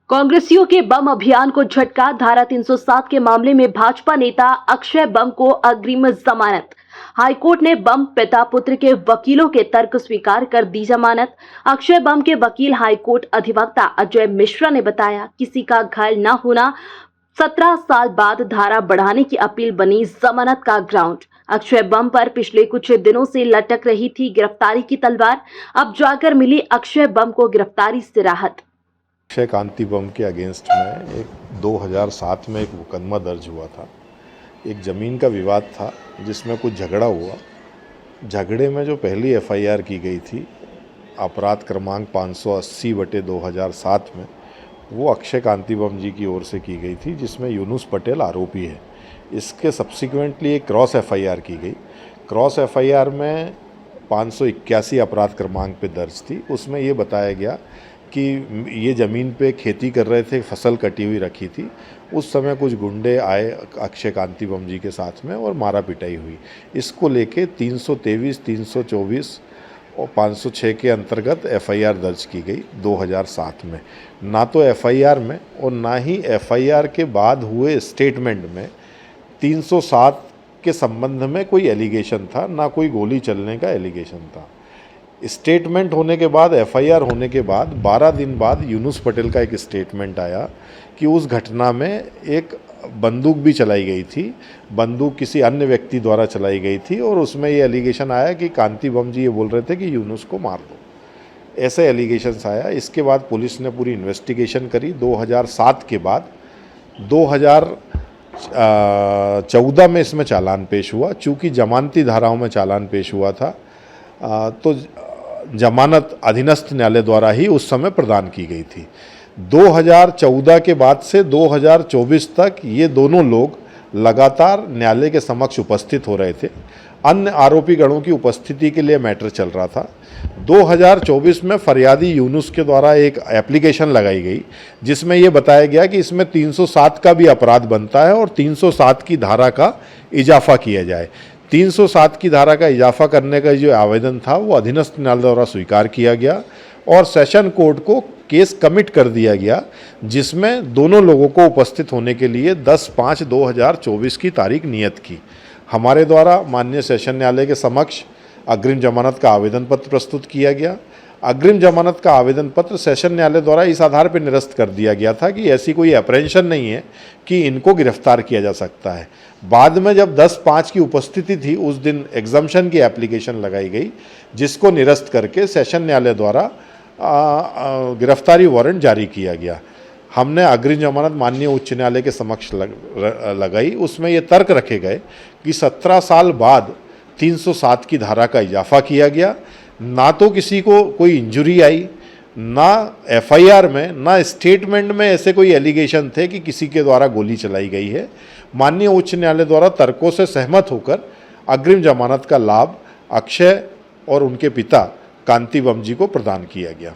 कांग्रेसियों के बम अभियान को झटका। धारा 307 के मामले में भाजपा नेता अक्षय बम को अग्रिम जमानत। हाईकोर्ट ने बम पिता पुत्र के वकीलों के तर्क स्वीकार कर दी जमानत। अक्षय बम के वकील हाईकोर्ट अधिवक्ता अजय मिश्रा ने बताया, किसी का घायल न होना 17 साल बाद धारा बढ़ाने की अपील बनी जमानत का ग्राउंड। अक्षय बम पर पिछले कुछ दिनों से लटक रही थी गिरफ्तारी की तलवार। अब जाकर मिली अक्षय बम को गिरफ्तारी से राहत। अक्षय कांति बम के अगेंस्ट में एक 2007 में एक मुकदमा दर्ज हुआ था। एक ज़मीन का विवाद था जिसमें कुछ झगड़ा हुआ। झगड़े में जो पहली एफआईआर की गई थी अपराध क्रमांक 580/2007 में, वो अक्षय कांति बम जी की ओर से की गई थी, जिसमें यूनुस पटेल आरोपी है। इसके सब्सिक्वेंटली एक क्रॉस एफआईआर की गई। क्रॉस एफआईआर में 581 अपराध क्रमांक पे दर्ज थी। उसमें ये बताया गया कि ये ज़मीन पे खेती कर रहे थे, फसल कटी हुई रखी थी। उस समय कुछ गुंडे आए अक्षय कांति बम जी के साथ में और मारा पिटाई हुई। इसको लेके 323, 324 और 506 के अंतर्गत एफआईआर दर्ज की गई 2007 में। ना तो एफआईआर में और ना ही एफआईआर के बाद हुए स्टेटमेंट में 307 के संबंध में कोई एलिगेशन था, ना कोई गोली चलने का एलिगेशन था। स्टेटमेंट होने के बाद, एफआईआर होने के बाद 12 दिन बाद यूनुस पटेल का एक स्टेटमेंट आया कि उस घटना में एक बंदूक भी चलाई गई थी। बंदूक किसी अन्य व्यक्ति द्वारा चलाई गई थी और उसमें ये एलिगेशन आया कि कांति बम जी ये बोल रहे थे कि यूनुस को मार दो, ऐसे एलिगेशंस आया। इसके बाद पुलिस ने पूरी इन्वेस्टिगेशन करी। 2007 के बाद 2014 में इसमें चालान पेश हुआ। चूँकि जमानती धाराओं में चालान पेश हुआ था तो जमानत अधीनस्थ न्यायालय द्वारा ही उस समय प्रदान की गई थी। 2014 के बाद से 2024 तक ये दोनों लोग लगातार न्यायालय के समक्ष उपस्थित हो रहे थे। अन्य आरोपी गणों की उपस्थिति के लिए मैटर चल रहा था। 2024 में फरियादी यूनुस के द्वारा एक एप्लीकेशन लगाई गई जिसमें यह बताया गया कि इसमें 307 का भी अपराध बनता है और 307 की धारा का इजाफा किया जाए। 307 की धारा का इजाफा करने का जो आवेदन था वो अधीनस्थ न्यायालय द्वारा स्वीकार किया गया और सेशन कोर्ट को केस कमिट कर दिया गया, जिसमें दोनों लोगों को उपस्थित होने के लिए 10/5/2024 की तारीख नियत की। हमारे द्वारा माननीय सेशन न्यायालय के समक्ष अग्रिम जमानत का आवेदन पत्र प्रस्तुत किया गया। अग्रिम जमानत का आवेदन पत्र सेशन न्यायालय द्वारा इस आधार पर निरस्त कर दिया गया था कि ऐसी कोई अप्रहेंशन नहीं है कि इनको गिरफ्तार किया जा सकता है। बाद में जब 10/5 की उपस्थिति थी, उस दिन एग्जम्पशन की एप्लीकेशन लगाई गई, जिसको निरस्त करके सेशन न्यायालय द्वारा गिरफ्तारी वारंट जारी किया गया। हमने अग्रिम जमानत माननीय उच्च न्यायालय के समक्ष लगाई। उसमें ये तर्क रखे गए कि 17 साल बाद 307 की धारा का इजाफा किया गया। ना तो किसी को कोई इंजरी आई, ना एफआईआर में, ना स्टेटमेंट में ऐसे कोई एलिगेशन थे कि किसी के द्वारा गोली चलाई गई है। माननीय उच्च न्यायालय द्वारा तर्कों से सहमत होकर अग्रिम जमानत का लाभ अक्षय और उनके पिता कांति बम जी को प्रदान किया गया।